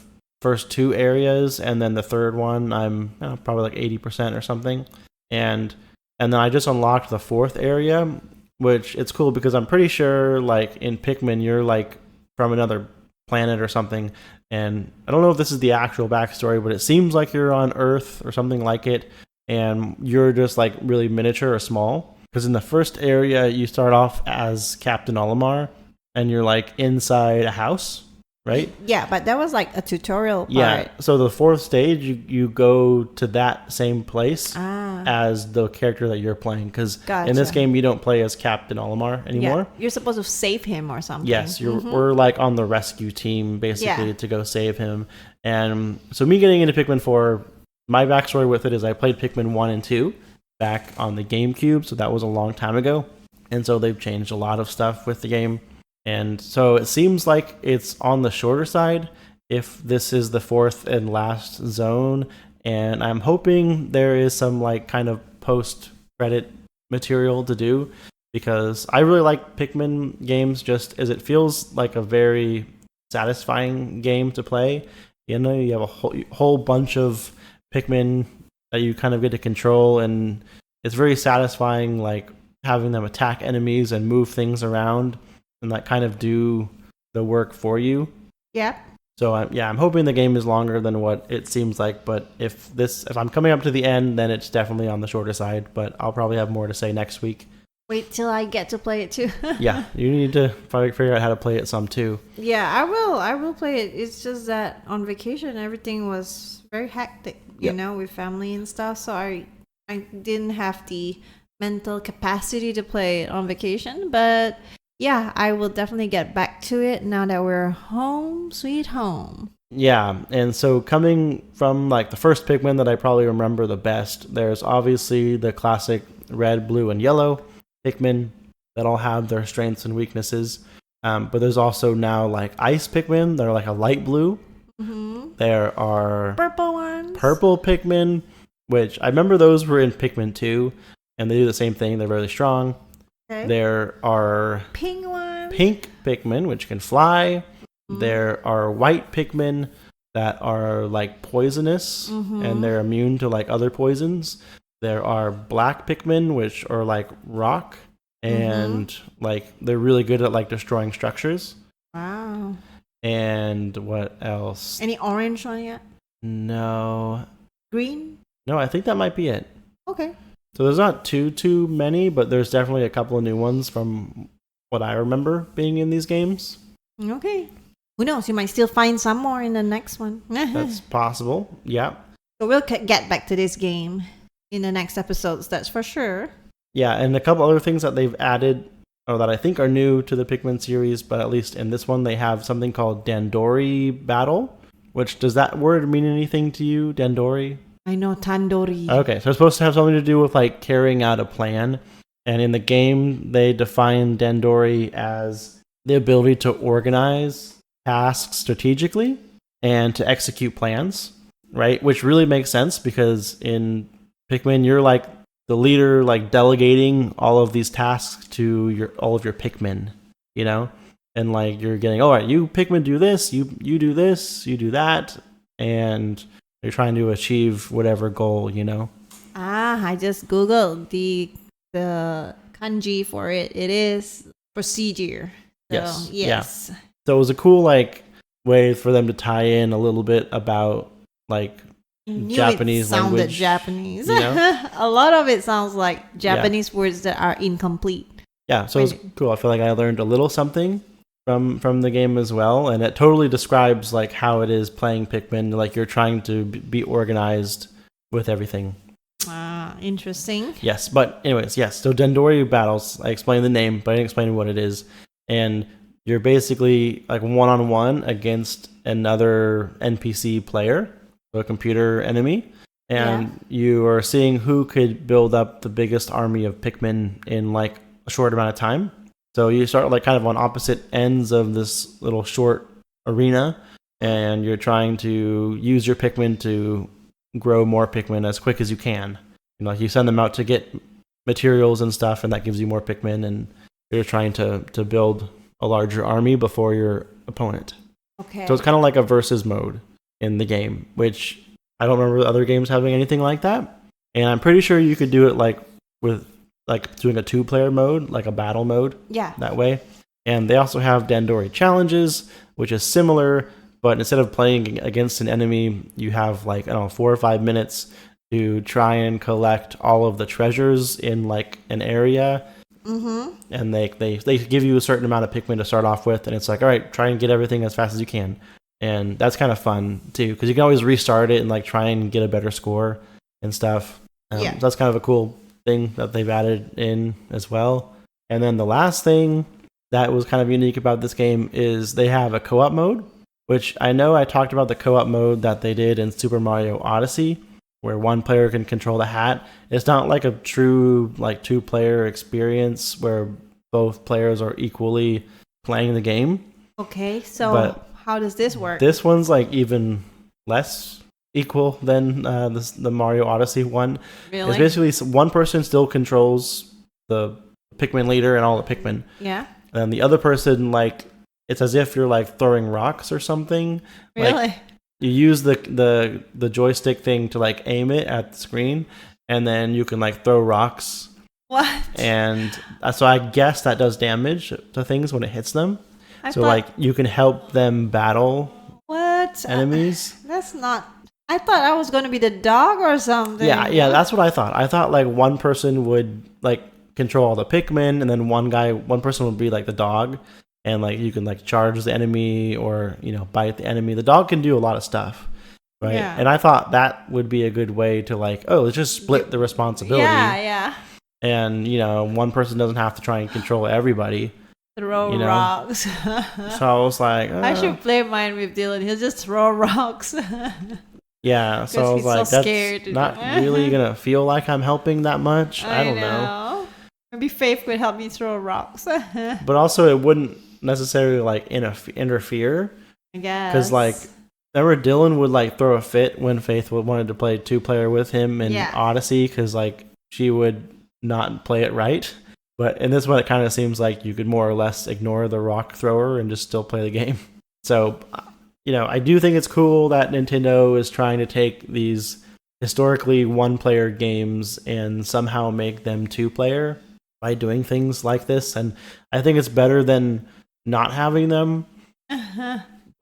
[SPEAKER 2] first 2 areas, and then the third one I'm probably like 80% or something. And then I just unlocked the 4th area, which it's cool because I'm pretty sure like in Pikmin you're like from another planet or something, and I don't know if this is the actual backstory, but it seems like you're on Earth or something like it, and you're just like really miniature or small. Because in the first area you start off as Captain Olimar, and you're like inside a house, right?
[SPEAKER 3] Yeah, but that was like a tutorial part.
[SPEAKER 2] Yeah, so the 4th stage, you go to that same place as the character that you're playing. Because in this game, you don't play as Captain Olimar anymore.
[SPEAKER 3] Yeah, you're supposed to save him or something.
[SPEAKER 2] Yes, we're like on the rescue team, basically, to go save him. And so me getting into Pikmin 4, my backstory with it is I played Pikmin 1 and 2 back on the GameCube, so that was a long time ago. And so they've changed a lot of stuff with the game. And so it seems like it's on the shorter side if this is the 4th and last zone. And I'm hoping there is some like kind of post-credit material to do, because I really like Pikmin games just as it feels like a very satisfying game to play. You know, you have a whole bunch of Pikmin that you kind of get to control, and it's very satisfying like having them attack enemies and move things around and that kind of do the work for you.
[SPEAKER 3] Yeah.
[SPEAKER 2] So I'm hoping the game is longer than what it seems like, but if I'm coming up to the end, then it's definitely on the shorter side, but I'll probably have more to say next week.
[SPEAKER 3] Wait till I get to play it too.
[SPEAKER 2] Yeah, you need to probably figure out how to play it some too.
[SPEAKER 3] Yeah, I will play it. It's just that on vacation everything was very hectic, you know, with family and stuff, so I didn't have the mental capacity to play it on vacation, but yeah, I will definitely get back to it now that we're home, sweet home.
[SPEAKER 2] Yeah, and so coming from like the first Pikmin that I probably remember the best, there's obviously the classic red, blue, and yellow Pikmin that all have their strengths and weaknesses. But there's also now like ice Pikmin that are like a light blue. Mm-hmm. There are
[SPEAKER 3] purple ones.
[SPEAKER 2] Purple Pikmin, which I remember those were in Pikmin 2, and they do the same thing. They're really strong. Okay. There are
[SPEAKER 3] pink
[SPEAKER 2] Pikmin, which can fly. Mm-hmm. There are white Pikmin that are like poisonous, and they're immune to like other poisons. There are black Pikmin, which are like rock, and like they're really good at like destroying structures.
[SPEAKER 3] Wow.
[SPEAKER 2] And what else?
[SPEAKER 3] Any orange one yet?
[SPEAKER 2] No.
[SPEAKER 3] Green?
[SPEAKER 2] No, I think that might be it.
[SPEAKER 3] Okay.
[SPEAKER 2] So there's not too many, but there's definitely a couple of new ones from what I remember being in these games.
[SPEAKER 3] Okay. Who knows? You might still find some more in the next one.
[SPEAKER 2] That's possible. Yeah.
[SPEAKER 3] So we'll get back to this game in the next episodes, that's for sure.
[SPEAKER 2] Yeah, and a couple other things that they've added, or that I think are new to the Pikmin series, but at least in this one they have something called Dandori Battle, which, does that word mean anything to you, Dandori?
[SPEAKER 3] I know Tandoori.
[SPEAKER 2] Okay, so it's supposed to have something to do with like carrying out a plan. And in the game, they define Dandori as the ability to organize tasks strategically and to execute plans, right? Which really makes sense because in Pikmin, you're like the leader, like delegating all of these tasks to all of your Pikmin, you know? And like you're getting, all right, you Pikmin do this, you do this, you do that, and you're trying to achieve whatever goal, you know?
[SPEAKER 3] I just googled the kanji for it. It is procedure. So, yes.
[SPEAKER 2] Yeah. So it was a cool like way for them to tie in a little bit about like Japanese language.
[SPEAKER 3] Japanese.
[SPEAKER 2] You know?
[SPEAKER 3] A lot of it sounds like Japanese words that are incomplete.
[SPEAKER 2] Yeah, so it's cool. I feel like I learned a little something from the game as well, and it totally describes like how it is playing Pikmin. Like you're trying to be organized with everything.
[SPEAKER 3] Interesting.
[SPEAKER 2] Yes, but anyways, yes. So Dandori battles. I explained the name, but I didn't explain what it is. And you're basically like one-on-one against another NPC player, so a computer enemy, and you are seeing who could build up the biggest army of Pikmin in like a short amount of time. So you start like kind of on opposite ends of this little short arena, and you're trying to use your Pikmin to grow more Pikmin as quick as you can. You know, like you send them out to get materials and stuff, and that gives you more Pikmin, and you're trying to build a larger army before your opponent.
[SPEAKER 3] Okay.
[SPEAKER 2] So it's kind of like a versus mode in the game, which I don't remember other games having anything like that. And I'm pretty sure you could do it like with like doing a 2-player mode, like a battle mode.
[SPEAKER 3] Yeah.
[SPEAKER 2] That way. And they also have Dandori challenges, which is similar, but instead of playing against an enemy, you have like, I don't know, 4 or 5 minutes to try and collect all of the treasures in like an area. Mm-hmm. And they give you a certain amount of Pikmin to start off with, and it's like, all right, try and get everything as fast as you can. And that's kind of fun too, because you can always restart it and like try and get a better score and stuff. So that's kind of a cool thing that they've added in as well. And then the last thing that was kind of unique about this game is they have a co-op mode, which I know I talked about the co-op mode that they did in Super Mario Odyssey, where one player can control the hat. It's not like a true like 2-player experience where both players are equally playing the game.
[SPEAKER 3] Okay, so
[SPEAKER 2] but
[SPEAKER 3] how does this work?
[SPEAKER 2] This one's like even less equal than the Mario Odyssey one.
[SPEAKER 3] Really?
[SPEAKER 2] It's basically one person still controls the Pikmin leader and all the Pikmin.
[SPEAKER 3] Yeah.
[SPEAKER 2] And the other person, like, it's as if you're like throwing rocks or something.
[SPEAKER 3] Really?
[SPEAKER 2] Like, you use the joystick thing to like aim it at the screen, and then you can like throw rocks.
[SPEAKER 3] What?
[SPEAKER 2] And so I guess that does damage to things when it hits them. Like you can help them battle enemies.
[SPEAKER 3] That's not. I thought I was going to be the dog or something.
[SPEAKER 2] Yeah, that's what I thought. I thought like one person would like control all the Pikmin, and then one person would be like the dog. And like you can like charge the enemy or, you know, bite the enemy. The dog can do a lot of stuff, right?
[SPEAKER 3] Yeah.
[SPEAKER 2] And I thought that would be a good way to like, let's just split the responsibility.
[SPEAKER 3] Yeah.
[SPEAKER 2] And, you know, one person doesn't have to try and control everybody.
[SPEAKER 3] Throw rocks.
[SPEAKER 2] So I was like,
[SPEAKER 3] I should play mine with Dylan. He'll just throw rocks.
[SPEAKER 2] Yeah. So I was like,
[SPEAKER 3] so
[SPEAKER 2] that's not really gonna feel like I'm helping that much. I don't know.
[SPEAKER 3] Maybe Faith could help me throw rocks.
[SPEAKER 2] But also, it wouldn't necessarily like interfere.
[SPEAKER 3] I guess.
[SPEAKER 2] Because like, remember Dylan would like throw a fit when Faith wanted to play 2-player with him in Odyssey, because like she would not play it right. But in this one, it kind of seems like you could more or less ignore the rock thrower and just still play the game. So, you know, I do think it's cool that Nintendo is trying to take these historically 1-player games and somehow make them 2-player by doing things like this. And I think it's better than not having them.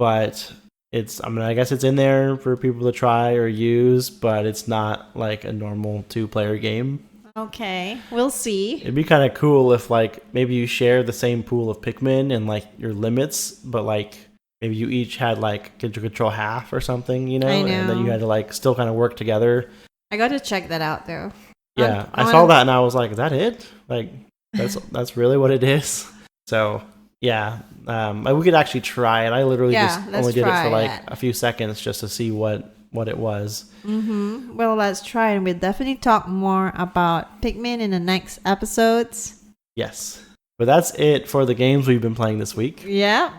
[SPEAKER 2] But I guess it's in there for people to try or use, but it's not like a normal 2-player game.
[SPEAKER 3] Okay, we'll see.
[SPEAKER 2] It'd be kind of cool if like maybe you share the same pool of Pikmin and like your limits, but like maybe you each had like could control half or something, you know?
[SPEAKER 3] I know.
[SPEAKER 2] And then you had to like still kind of work together.
[SPEAKER 3] I got to check that out though.
[SPEAKER 2] Yeah, I saw that and I was like, is that it? Like that's really what it is. So yeah, we could actually try it. I literally just only did it for like a few seconds just to see what it was.
[SPEAKER 3] Mm-hmm. Well, let's try, and we'll definitely talk more about Pikmin in the next episodes.
[SPEAKER 2] Yes. But that's it for the games we've been playing this week.
[SPEAKER 3] Yeah.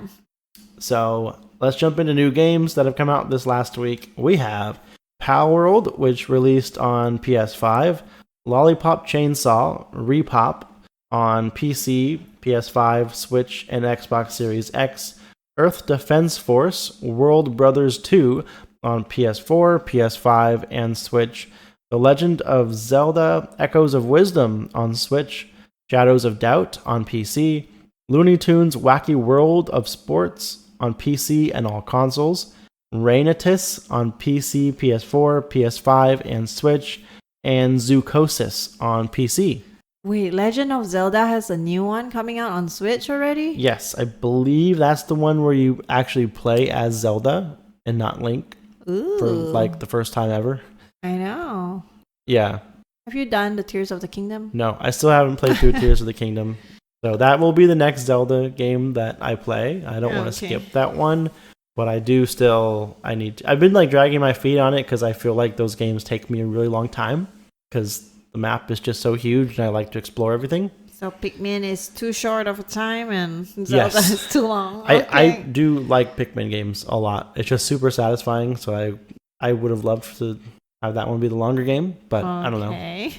[SPEAKER 2] So let's jump into new games that have come out this last week. We have Pal World, which released on PS5, Lollipop Chainsaw Repop on PC, PS5, Switch, and Xbox Series X, Earth Defense Force World Brothers 2 on PS4, PS5, and Switch, The Legend of Zelda Echoes of Wisdom on Switch, Shadows of Doubt on PC, Looney Tunes Wacky World of Sports on PC and all consoles, Rainatus on PC, PS4, PS5, and Switch, and Zoocosis on PC.
[SPEAKER 3] Wait, Legend of Zelda has a new one coming out on Switch already?
[SPEAKER 2] Yes, I believe that's the one where you actually play as Zelda and not Link.
[SPEAKER 3] Ooh.
[SPEAKER 2] For like the first time ever.
[SPEAKER 3] I know.
[SPEAKER 2] Yeah.
[SPEAKER 3] Have you done the Tears of the Kingdom?
[SPEAKER 2] No, I still haven't played through Tears of the Kingdom. So that will be the next Zelda game that I play. I don't want to skip that one, but I do still. I've been like dragging my feet on it because I feel like those games take me a really long time because the map is just so huge and I like to explore everything.
[SPEAKER 3] So Pikmin is too short of a time and Zelda is too long.
[SPEAKER 2] I do like Pikmin games a lot. It's just super satisfying. So I would have loved to have that one be the longer game, but I don't know.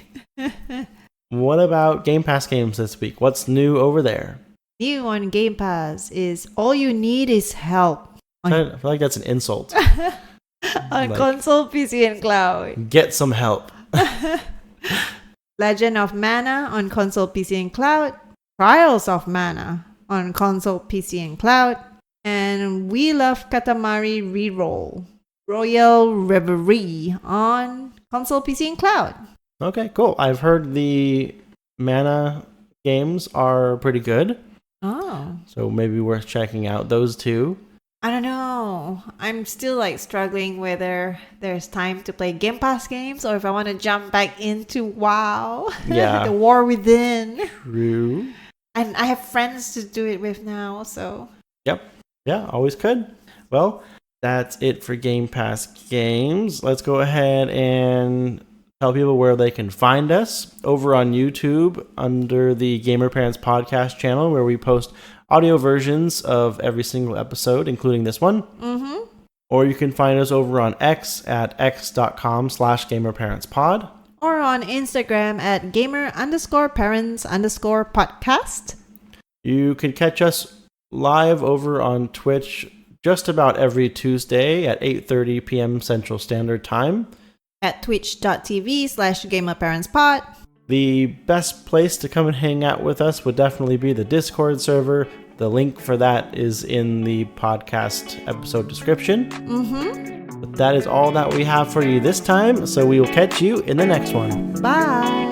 [SPEAKER 2] What about Game Pass games this week? What's new over there?
[SPEAKER 3] New on Game Pass is All You Need Is Help.
[SPEAKER 2] I feel like that's an insult.
[SPEAKER 3] On console, PC, and cloud.
[SPEAKER 2] Get some help.
[SPEAKER 3] Legend of Mana on console, PC, and cloud. Trials of Mana on console, PC, and cloud. And We Love Katamari Reroll. Royal Reverie on console, PC, and cloud.
[SPEAKER 2] Okay, cool. I've heard the Mana games are pretty good.
[SPEAKER 3] Oh.
[SPEAKER 2] So maybe worth checking out those two.
[SPEAKER 3] I don't know. I'm still like struggling whether there's time to play Game Pass games or if I want to jump back into WoW.
[SPEAKER 2] Yeah.
[SPEAKER 3] The War Within.
[SPEAKER 2] True.
[SPEAKER 3] And I have friends to do it with now, so.
[SPEAKER 2] Yep. Yeah, always could. Well, that's it for Game Pass games. Let's go ahead and tell people where they can find us over on YouTube under the Gamer Parents Podcast channel, where we post audio versions of every single episode, including this one.
[SPEAKER 3] Mm-hmm.
[SPEAKER 2] Or you can find us over on X at x.com/gamerparentspod.
[SPEAKER 3] Or on Instagram at gamer_parents_podcast.
[SPEAKER 2] You can catch us live over on Twitch just about every Tuesday at 8:30 p.m. Central Standard Time.
[SPEAKER 3] At twitch.tv/gamerparentspod.
[SPEAKER 2] The best place to come and hang out with us would definitely be the Discord server. The link for that is in the podcast episode description.
[SPEAKER 3] Mm-hmm.
[SPEAKER 2] But that is all that we have for you this time, so we will catch you in the next one.
[SPEAKER 3] Bye.